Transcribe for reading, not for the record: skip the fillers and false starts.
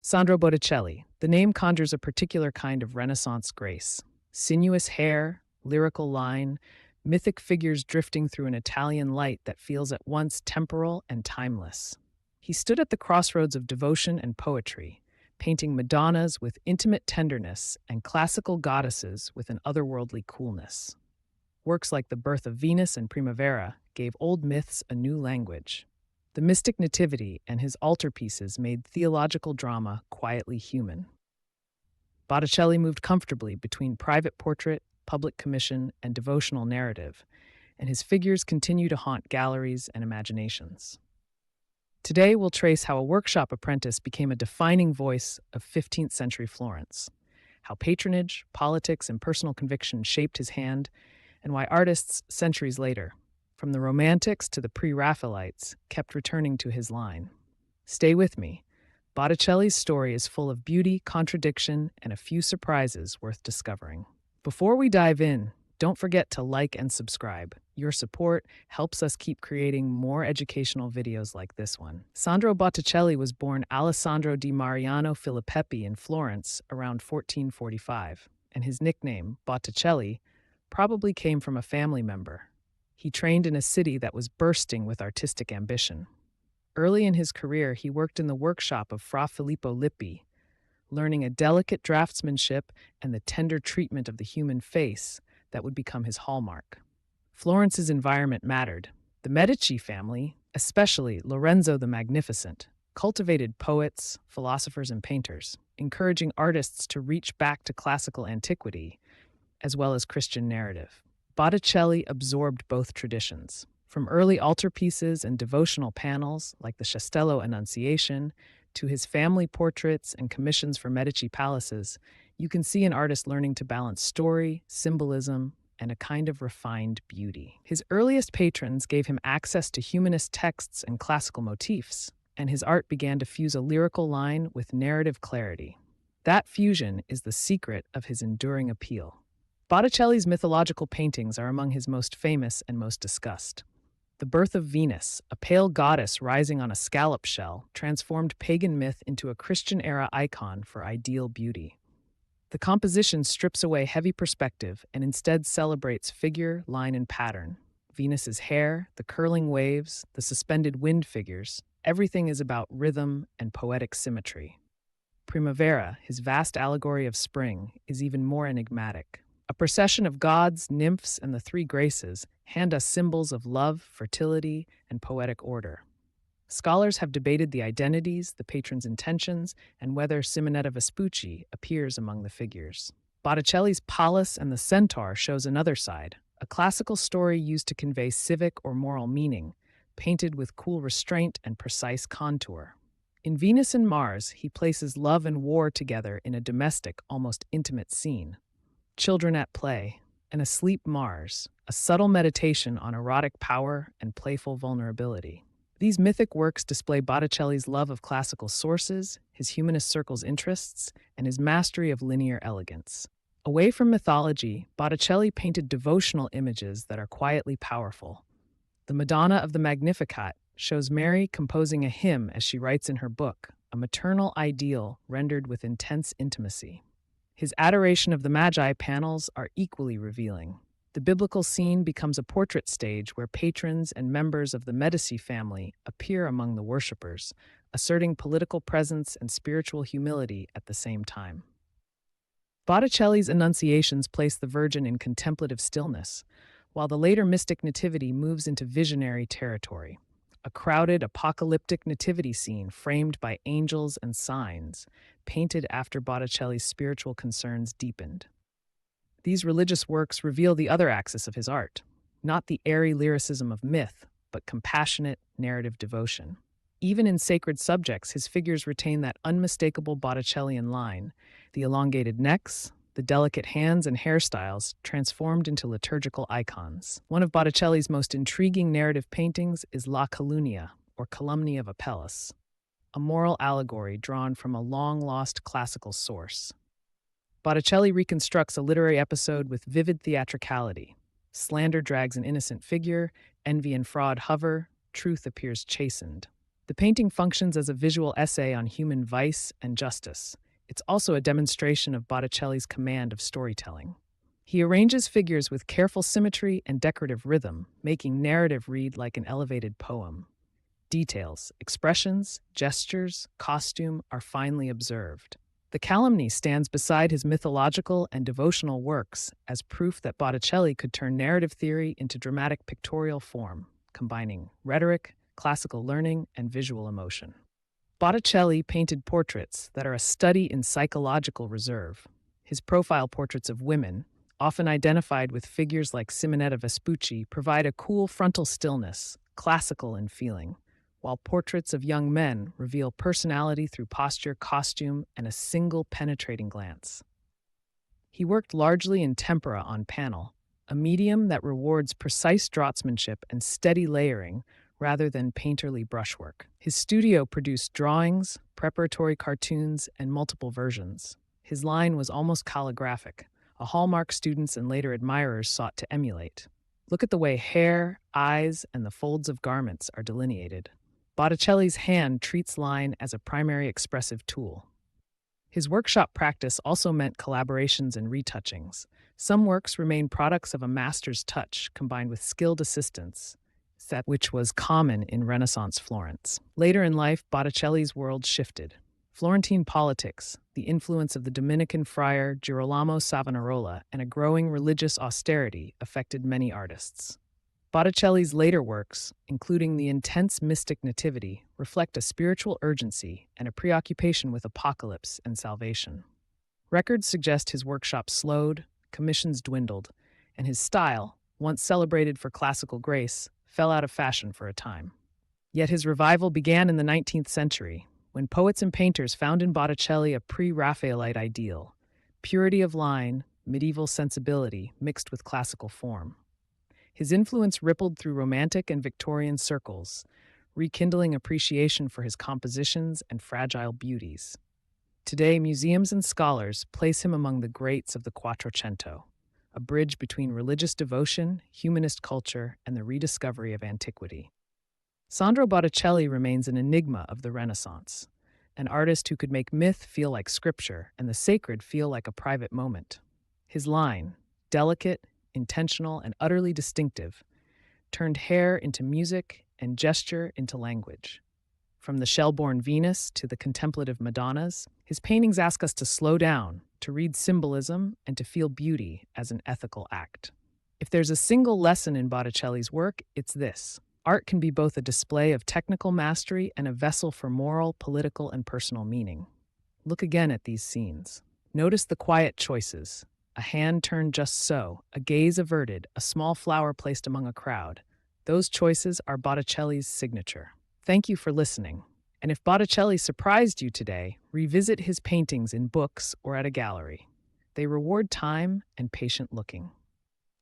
Sandro Botticelli. The name conjures a particular kind of Renaissance grace. Sinuous hair, lyrical line, mythic figures drifting through an Italian light that feels at once temporal and timeless. He stood at the crossroads of devotion and poetry, painting Madonnas with intimate tenderness and classical goddesses with an otherworldly coolness. Works like The Birth of Venus and Primavera gave old myths a new language. The Mystic Nativity and his altarpieces made theological drama quietly human. Botticelli moved comfortably between private portrait, public commission, and devotional narrative, and his figures continue to haunt galleries and imaginations. Today, we'll trace how a workshop apprentice became a defining voice of 15th century Florence, how patronage, politics, and personal conviction shaped his hand, and why artists, centuries later, from the Romantics to the pre-Raphaelites, kept returning to his line. Stay with me. Botticelli's story is full of beauty, contradiction, and a few surprises worth discovering. Before we dive in, don't forget to like and subscribe. Your support helps us keep creating more educational videos like this one. Sandro Botticelli was born Alessandro di Mariano Filippi in Florence around 1445, and his nickname, Botticelli, probably came from a family member. He trained in a city that was bursting with artistic ambition. Early in his career, he worked in the workshop of Fra Filippo Lippi, learning a delicate draftsmanship and the tender treatment of the human face that would become his hallmark. Florence's environment mattered. The Medici family, especially Lorenzo the Magnificent, cultivated poets, philosophers, and painters, encouraging artists to reach back to classical antiquity as well as Christian narrative. Botticelli absorbed both traditions. From early altarpieces and devotional panels like the Castello Annunciation to his family portraits and commissions for Medici palaces, you can see an artist learning to balance story, symbolism, and a kind of refined beauty. His earliest patrons gave him access to humanist texts and classical motifs, and his art began to fuse a lyrical line with narrative clarity. That fusion is the secret of his enduring appeal. Botticelli's mythological paintings are among his most famous and most discussed. The Birth of Venus, a pale goddess rising on a scallop shell, transformed pagan myth into a Christian-era icon for ideal beauty. The composition strips away heavy perspective and instead celebrates figure, line, and pattern. Venus's hair, the curling waves, the suspended wind figures, everything is about rhythm and poetic symmetry. Primavera, his vast allegory of spring, is even more enigmatic. A procession of gods, nymphs, and the three graces hand us symbols of love, fertility, and poetic order. Scholars have debated the identities, the patron's intentions, and whether Simonetta Vespucci appears among the figures. Botticelli's Pallas and the Centaur shows another side, a classical story used to convey civic or moral meaning, painted with cool restraint and precise contour. In Venus and Mars, he places love and war together in a domestic, almost intimate scene. Children at Play, and Asleep Mars, a subtle meditation on erotic power and playful vulnerability. These mythic works display Botticelli's love of classical sources, his humanist circle's interests, and his mastery of linear elegance. Away from mythology, Botticelli painted devotional images that are quietly powerful. The Madonna of the Magnificat shows Mary composing a hymn as she writes in her book, a maternal ideal rendered with intense intimacy. His adoration of the Magi panels are equally revealing. The biblical scene becomes a portrait stage where patrons and members of the Medici family appear among the worshippers, asserting political presence and spiritual humility at the same time. Botticelli's Annunciations place the Virgin in contemplative stillness, while the later Mystic Nativity moves into visionary territory. A crowded, apocalyptic nativity scene framed by angels and signs, painted after Botticelli's spiritual concerns deepened. These religious works reveal the other axis of his art, not the airy lyricism of myth, but compassionate, narrative devotion. Even in sacred subjects, his figures retain that unmistakable Botticellian line, the elongated necks, the delicate hands and hairstyles transformed into liturgical icons. One of Botticelli's most intriguing narrative paintings is La Calumnia, or Calumny of Apelles, a moral allegory drawn from a long-lost classical source. Botticelli reconstructs a literary episode with vivid theatricality. Slander drags an innocent figure, envy and fraud hover, truth appears chastened. The painting functions as a visual essay on human vice and justice. It's also a demonstration of Botticelli's command of storytelling. He arranges figures with careful symmetry and decorative rhythm, making narrative read like an elevated poem. Details, expressions, gestures, costume are finely observed. The Calumny stands beside his mythological and devotional works as proof that Botticelli could turn narrative theory into dramatic pictorial form, combining rhetoric, classical learning, and visual emotion. Botticelli painted portraits that are a study in psychological reserve. His profile portraits of women, often identified with figures like Simonetta Vespucci, provide a cool frontal stillness, classical in feeling, while portraits of young men reveal personality through posture, costume, and a single penetrating glance. He worked largely in tempera on panel, a medium that rewards precise draughtsmanship and steady layering rather than painterly brushwork. His studio produced drawings, preparatory cartoons, and multiple versions. His line was almost calligraphic, a hallmark students and later admirers sought to emulate. Look at the way hair, eyes, and the folds of garments are delineated. Botticelli's hand treats line as a primary expressive tool. His workshop practice also meant collaborations and retouchings. Some works remain products of a master's touch combined with skilled assistance, which was common in Renaissance Florence. Later in life, Botticelli's world shifted. Florentine politics, the influence of the Dominican friar Girolamo Savonarola, and a growing religious austerity affected many artists. Botticelli's later works, including the intense Mystic Nativity, reflect a spiritual urgency and a preoccupation with apocalypse and salvation. Records suggest his workshop slowed, commissions dwindled, and his style, once celebrated for classical grace, fell out of fashion for a time. Yet his revival began in the 19th century, when poets and painters found in Botticelli a pre-Raphaelite ideal, purity of line, medieval sensibility mixed with classical form. His influence rippled through Romantic and Victorian circles, rekindling appreciation for his compositions and fragile beauties. Today, museums and scholars place him among the greats of the Quattrocento, a bridge between religious devotion, humanist culture, and the rediscovery of antiquity. Sandro Botticelli remains an enigma of the Renaissance, an artist who could make myth feel like scripture and the sacred feel like a private moment. His line, delicate, intentional, and utterly distinctive, turned hair into music and gesture into language. From the shell-born Venus to the contemplative Madonnas, his paintings ask us to slow down, to read symbolism, and to feel beauty as an ethical act. If there's a single lesson in Botticelli's work, it's this: art can be both a display of technical mastery and a vessel for moral, political, and personal meaning. Look again at these scenes. Notice the quiet choices: a hand turned just so, a gaze averted, a small flower placed among a crowd. Those choices are Botticelli's signature. Thank you for listening. And if Botticelli surprised you today, revisit his paintings in books or at a gallery. They reward time and patient looking.